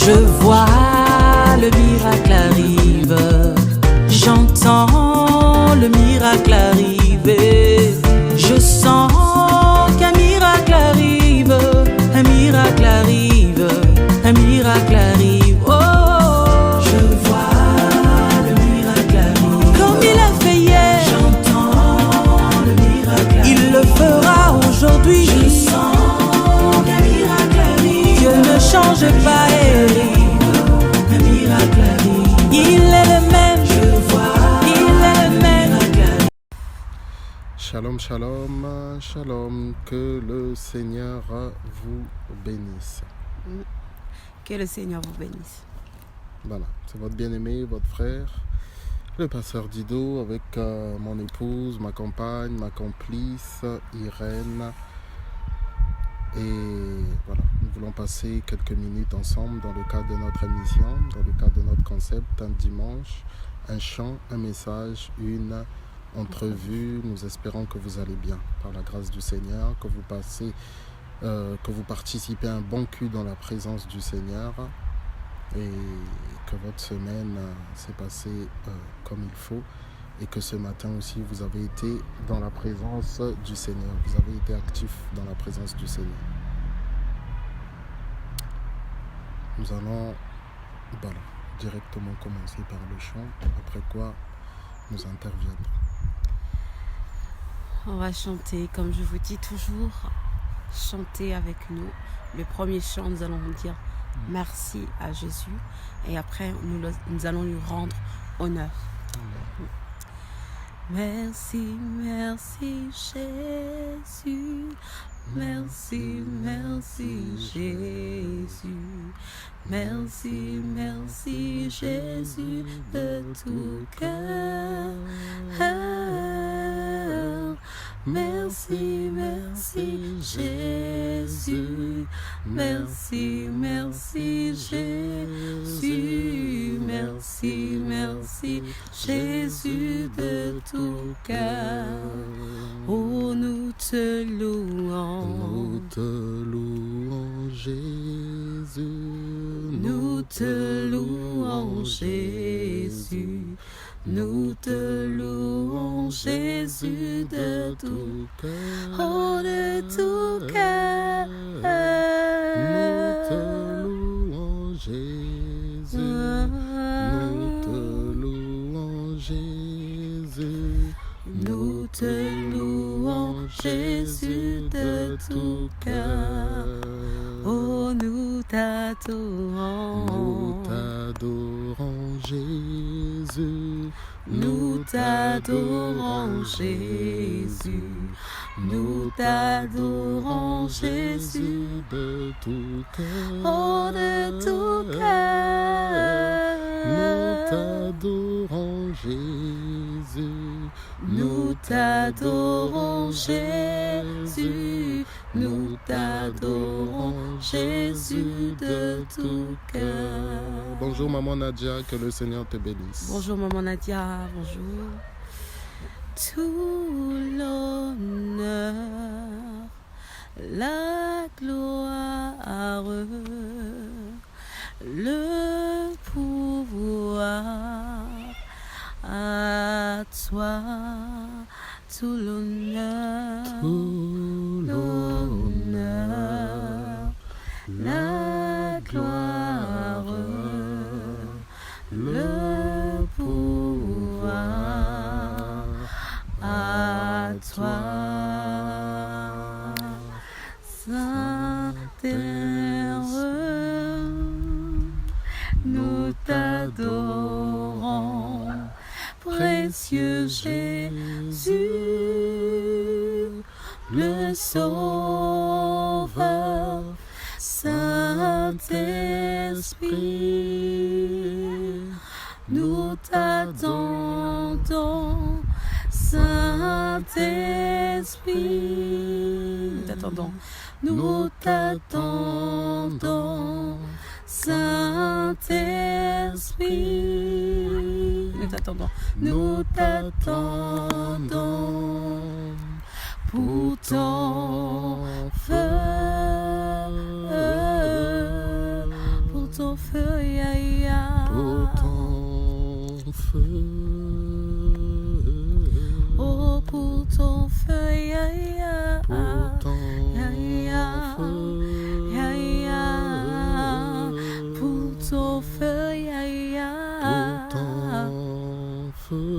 Je vois le miracle arrive, j'entends le miracle arriver, je sens qu'un miracle arrive, un miracle arrive, un miracle arrive. Oh, je vois le miracle arrive, comme il a fait hier, j'entends le miracle arrive, il le fera aujourd'hui. Je sens qu'un miracle arrive, Dieu ne change pas et un miracle arrive, il est le même, je vois, il est le même. Shalom, shalom, shalom, que le Seigneur vous bénisse. Que le Seigneur vous bénisse. Voilà, c'est votre bien-aimé, votre frère, le pasteur Dido, avec mon épouse, ma compagne, ma complice, Irène. Et voilà, nous voulons passer quelques minutes ensemble dans le cadre de notre émission, dans le cadre de notre concept, un dimanche, un chant, un message, une entrevue. Nous espérons que vous allez bien, par la grâce du Seigneur, que vous participez à un bon culte dans la présence du Seigneur et que votre semaine s'est passée comme il faut et que ce matin aussi vous avez été dans la présence du Seigneur, vous avez été actif dans la présence du Seigneur. Nous allons directement commencer par le chant, après quoi nous interviendrons. On va chanter, comme je vous dis toujours, chanter avec nous. Le premier chant, nous allons dire merci à Jésus et après nous allons lui rendre honneur. Merci, merci Jésus, merci, merci Jésus, merci, merci Jésus de tout cœur. Merci, merci Jésus, merci, merci Jésus, merci, merci Jésus de tout cœur. Oh, nous te louons, nous te louons Jésus, nous te louons Jésus. Nous te louons Jésus de tout cœur, oh de tout cœur. Nous te louons Jésus, nous te louons Jésus, nous te louons Jésus de tout cœur. Oh nous t'adorons, nous t'adorons Jésus. Nous t'adorons Jésus, nous t'adorons Jésus de tout cœur, oh de tout cœur. Nous t'adorons Jésus, nous t'adorons Jésus, nous t'adorons Jésus de tout cœur. Bonjour maman Nadia, que le Seigneur te bénisse. Bonjour maman Nadia, bonjour. Tout l'honneur, la gloire, le pouvoir, à toi tout l'honneur, la gloire, le pouvoir, à toi, Saint-Père, nous t'adorons, précieux Jésus, le Sauveur, Saint-Esprit, nous t'attendons, Saint-Esprit, nous t'attendons, Saint-Esprit, nous t'attendons, pour ton feu, pour ton feu. ton feu. Oh, pour ton feu, Pour ton feu. pour ton feu, Pour ton feu.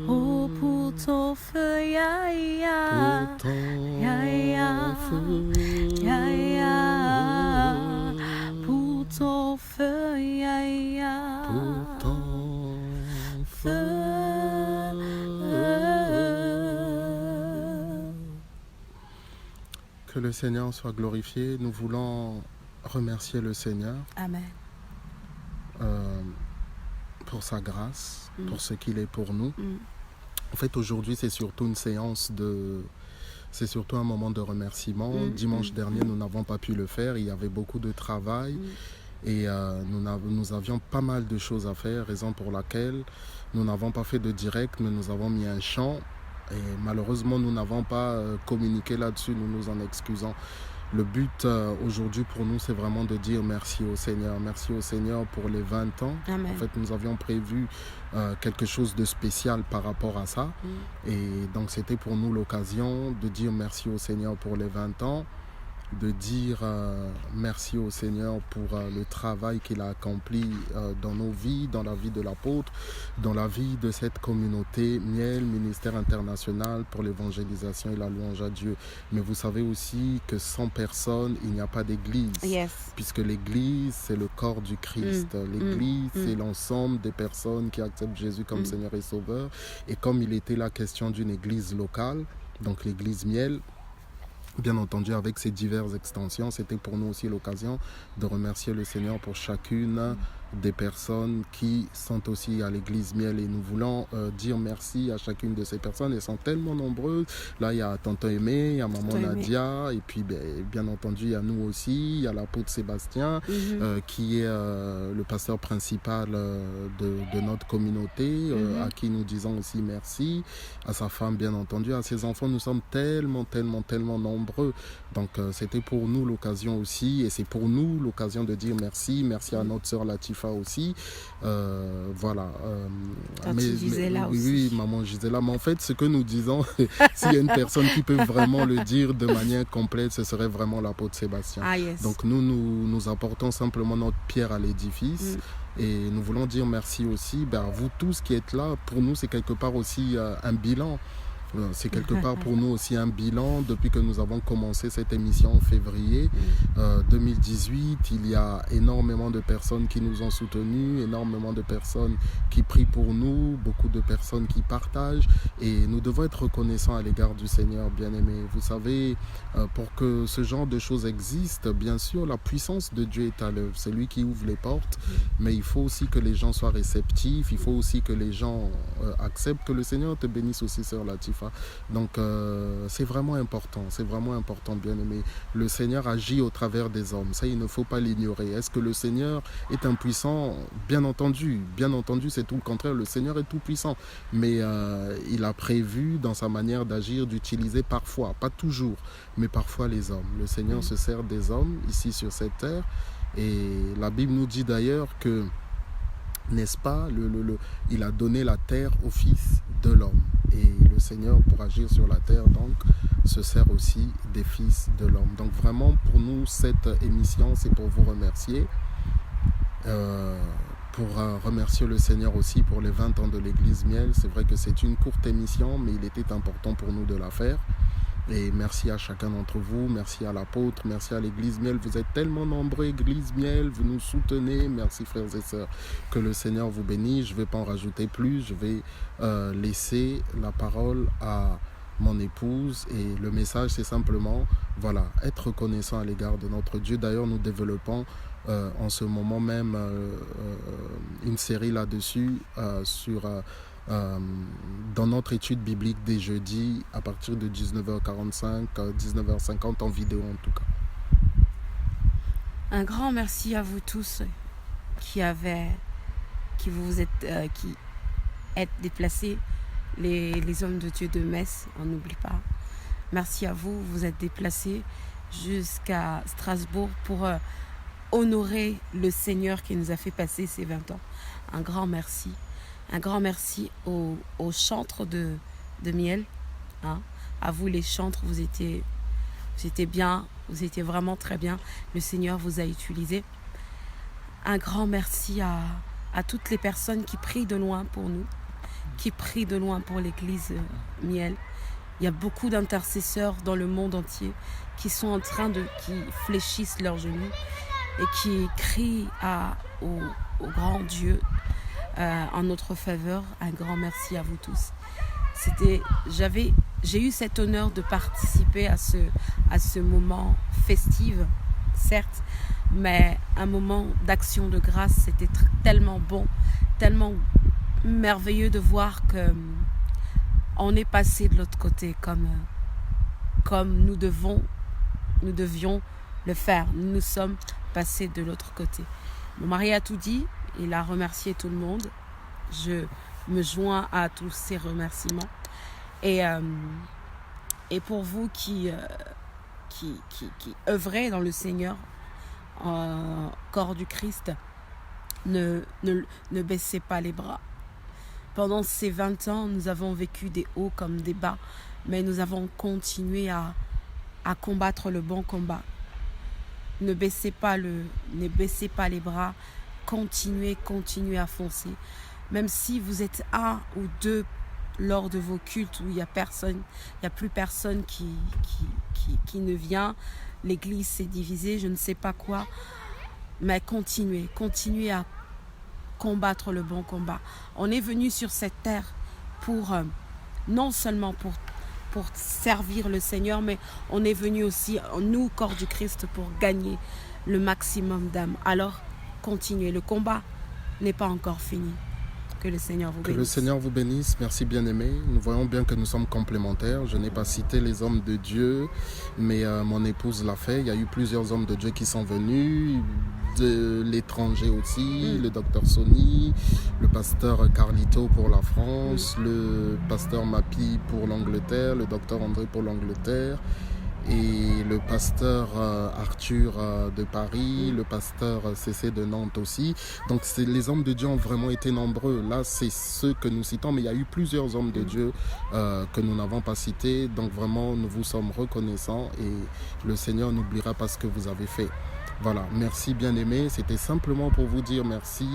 oh, pour ton feu, Pour ton feu. pour ton feu, Pour ton feu. Que le Seigneur soit glorifié. Nous voulons remercier le Seigneur Amen. pour sa grâce, Mm. pour ce qu'il est pour nous. Mm. En fait, aujourd'hui, c'est surtout une séance de... C'est surtout un moment de remerciement. Dimanche dernier, nous n'avons pas pu le faire. Il y avait beaucoup de travail et nous avions pas mal de choses à faire, raison pour laquelle nous n'avons pas fait de direct, mais nous avons mis un chant. Et malheureusement, nous n'avons pas communiqué là-dessus, nous nous en excusons. Le but aujourd'hui pour nous, c'est vraiment de dire merci au Seigneur. Merci au Seigneur pour les 20 ans. Amen. En fait, nous avions prévu quelque chose de spécial par rapport à ça. Et donc, c'était pour nous l'occasion de dire merci au Seigneur pour les 20 ans, de dire merci au Seigneur pour le travail qu'il a accompli dans nos vies, dans la vie de l'apôtre, dans la vie de cette communauté Miel, ministère international pour l'évangélisation et la louange à Dieu. Mais vous savez aussi que sans personne, il n'y a pas d'église. Yes. Puisque l'église, c'est le corps du Christ. L'église, c'est l'ensemble des personnes qui acceptent Jésus comme Seigneur et Sauveur. Et comme il était la question d'une église locale, donc l'église Miel, bien entendu, avec ses diverses extensions, c'était pour nous aussi l'occasion de remercier le Seigneur pour chacune des personnes qui sont aussi à l'église Miel. Et nous voulons dire merci à chacune de ces personnes. Elles sont tellement nombreuses. Là, il y a Tonton Aimé, il y a Maman Nadia, et puis bien entendu, il y a nous aussi, il y a l'apôtre Sébastien, qui est le pasteur principal de notre communauté, à qui nous disons aussi merci, à sa femme, bien entendu, à ses enfants. Nous sommes tellement nombreux. Donc, c'était pour nous l'occasion aussi, et c'est pour nous l'occasion de dire merci. Merci à notre sœur Latifa aussi. Voilà. Gisela aussi. Oui, maman Gisela. Mais en fait, ce que nous disons, s'il y a une personne qui peut vraiment le dire de manière complète, ce serait vraiment l'apôtre Sébastien. Ah, yes. Donc, nous apportons simplement notre pierre à l'édifice. Et nous voulons dire merci aussi à vous tous qui êtes là. Pour nous, c'est quelque part aussi un bilan. C'est quelque part pour nous aussi un bilan depuis que nous avons commencé cette émission en février 2018. Il y a énormément de personnes qui nous ont soutenus, énormément de personnes qui prient pour nous, beaucoup de personnes qui partagent, et nous devons être reconnaissants à l'égard du Seigneur, bien-aimé. Vous savez, pour que ce genre de choses existe, bien sûr, la puissance de Dieu est à l'œuvre. C'est lui qui ouvre les portes, mais il faut aussi que les gens soient réceptifs, il faut aussi que les gens acceptent. Que le Seigneur te bénisse aussi, sœur Latifa. Donc c'est vraiment important, bien aimé. Le Seigneur agit au travers des hommes, ça il ne faut pas l'ignorer. Est-ce que le Seigneur est impuissant? Bien entendu, c'est tout le contraire. Le Seigneur est tout puissant, mais il a prévu dans sa manière d'agir d'utiliser parfois, pas toujours, mais parfois les hommes. Le Seigneur se sert des hommes ici sur cette terre, et la Bible nous dit d'ailleurs que, n'est-ce pas, il a donné la terre au Fils de l'homme. Et le Seigneur, pour agir sur la terre, donc, se sert aussi des fils de l'homme. Donc vraiment, pour nous, cette émission, c'est pour vous remercier. Pour remercier le Seigneur aussi pour les 20 ans de l'Église Miel. C'est vrai que c'est une courte émission, mais il était important pour nous de la faire. Et merci à chacun d'entre vous, merci à l'apôtre, merci à l'Église Miel. Vous êtes tellement nombreux, Église Miel, vous nous soutenez. Merci frères et sœurs. Que le Seigneur vous bénisse. Je ne vais pas en rajouter plus. Je vais laisser la parole à mon épouse. Et le message, c'est simplement, voilà, être reconnaissant à l'égard de notre Dieu. D'ailleurs, nous développons en ce moment même une série là-dessus dans notre étude biblique des jeudis à partir de 19h45, 19h50 en vidéo en tout cas. Un grand merci à vous tous qui êtes déplacés, les hommes de Dieu de Metz, on n'oublie pas. Merci à vous, vous êtes déplacés jusqu'à Strasbourg pour honorer le Seigneur qui nous a fait passer ces 20 ans. Un grand merci. Un grand merci aux chantres de miel. Hein. À vous les chantres, vous étiez bien, vous étiez vraiment très bien. Le Seigneur vous a utilisé. Un grand merci à toutes les personnes qui prient de loin pour nous, qui prient de loin pour l'église Miel. Il y a beaucoup d'intercesseurs dans le monde entier qui sont en train qui fléchissent leurs genoux et qui crient au grand Dieu en notre faveur. Un grand merci à vous tous. J'ai eu cet honneur de participer à ce moment festif, certes, mais un moment d'action de grâce. C'était tellement bon, tellement merveilleux de voir que on est passé de l'autre côté comme nous devions le faire. Nous sommes passés de l'autre côté. Mon mari a tout dit, il a remercié tout le monde. Je me joins à tous ces remerciements. Et pour vous qui œuvrez dans le Seigneur, corps du Christ, ne baissez pas les bras. Pendant ces 20 ans, nous avons vécu des hauts comme des bas, mais nous avons continué à combattre le bon combat. Ne baissez pas les bras, continuez à foncer. Même si vous êtes 1 ou 2 lors de vos cultes où il n'y a plus personne qui ne vient, l'église s'est divisée, je ne sais pas quoi, mais continuez à combattre le bon combat. On est venu sur cette terre non seulement pour servir le Seigneur, mais on est venu aussi, nous, corps du Christ, pour gagner le maximum d'âmes. Alors, continuez. Le combat n'est pas encore fini. Que le Seigneur vous bénisse. Que le Seigneur vous bénisse. Merci bien-aimé. Nous voyons bien que nous sommes complémentaires. Je n'ai pas cité les hommes de Dieu, mais mon épouse l'a fait. Il y a eu plusieurs hommes de Dieu qui sont venus, de l'étranger aussi, le docteur Sony, le pasteur Carlito pour la France, le pasteur Mapi pour l'Angleterre, le docteur André pour l'Angleterre, et le pasteur Arthur de Paris, le pasteur CC de Nantes aussi. Donc les hommes de Dieu ont vraiment été nombreux. Là, c'est ceux que nous citons, mais il y a eu plusieurs hommes de Dieu que nous n'avons pas cités. Donc vraiment, nous vous sommes reconnaissants et le Seigneur n'oubliera pas ce que vous avez fait. Voilà, merci bien-aimés. C'était simplement pour vous dire merci.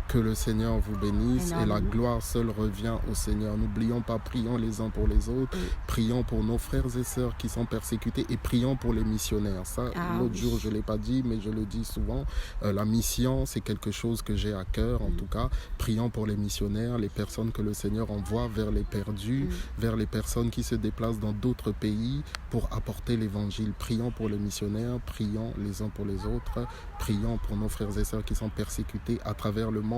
Que le Seigneur vous bénisse et la gloire seule revient au Seigneur. N'oublions pas, prions les uns pour les autres, prions pour nos frères et sœurs qui sont persécutés et prions pour les missionnaires. Ça, l'autre jour, je ne l'ai pas dit, mais je le dis souvent. La mission, c'est quelque chose que j'ai à cœur, en tout cas. Prions pour les missionnaires, les personnes que le Seigneur envoie vers les perdus, vers les personnes qui se déplacent dans d'autres pays pour apporter l'évangile. Prions pour les missionnaires, prions les uns pour les autres, prions pour nos frères et sœurs qui sont persécutés à travers le monde.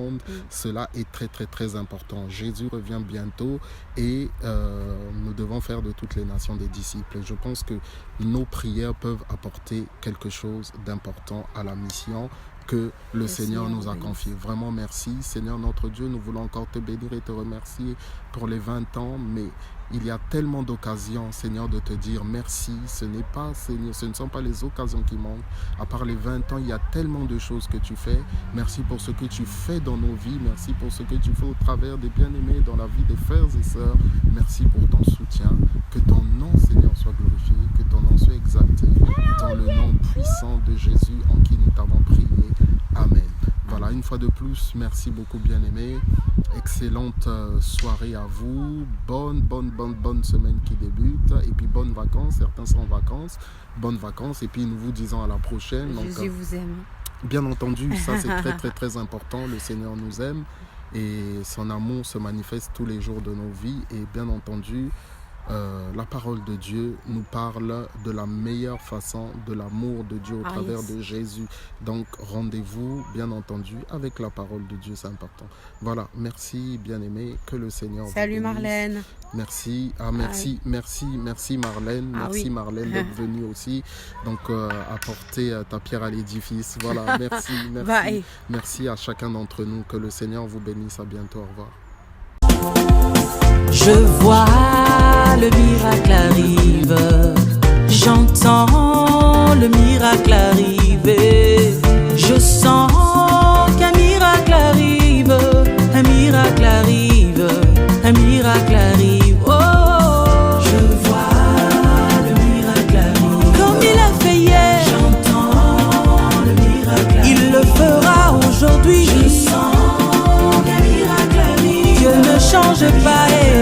Cela est très très très important. Jésus revient bientôt et nous devons faire de toutes les nations des disciples. Je pense que nos prières peuvent apporter quelque chose d'important à la mission que le Seigneur nous a confiée. Vraiment merci. Seigneur notre Dieu, nous voulons encore te bénir et te remercier pour les 20 ans, mais il y a tellement d'occasions, Seigneur, de te dire merci. Ce ne sont pas les occasions qui manquent. À part les 20 ans, il y a tellement de choses que tu fais. Merci pour ce que tu fais dans nos vies. Merci pour ce que tu fais au travers des bien-aimés dans la vie des frères et sœurs. Merci pour ton soutien. Que ton nom, Seigneur, soit glorifié. Que ton nom soit exalté. Dans le nom puissant de Jésus en qui nous t'avons prié. Amen. Voilà, une fois de plus, merci beaucoup bien-aimés. Excellente soirée à vous. Bonne semaine qui débute. Et puis bonnes vacances. Certains sont en vacances. Bonnes vacances. Et puis nous vous disons à la prochaine. Jésus vous aime. Bien entendu, ça c'est très très très important. Le Seigneur nous aime. Et son amour se manifeste tous les jours de nos vies. Et bien entendu, la parole de Dieu nous parle de la meilleure façon de l'amour de Dieu au travers de Jésus. Donc rendez-vous bien entendu avec la parole de Dieu, c'est important. Voilà, merci bien-aimé, que le Seigneur Salut Marlène. Merci, merci Marlène, merci Marlène d'être venue aussi, donc apporter ta pierre à l'édifice. Voilà, merci à chacun d'entre nous, que le Seigneur vous bénisse, à bientôt, au revoir. Je vois le miracle arrive, j'entends le miracle arriver. change pas.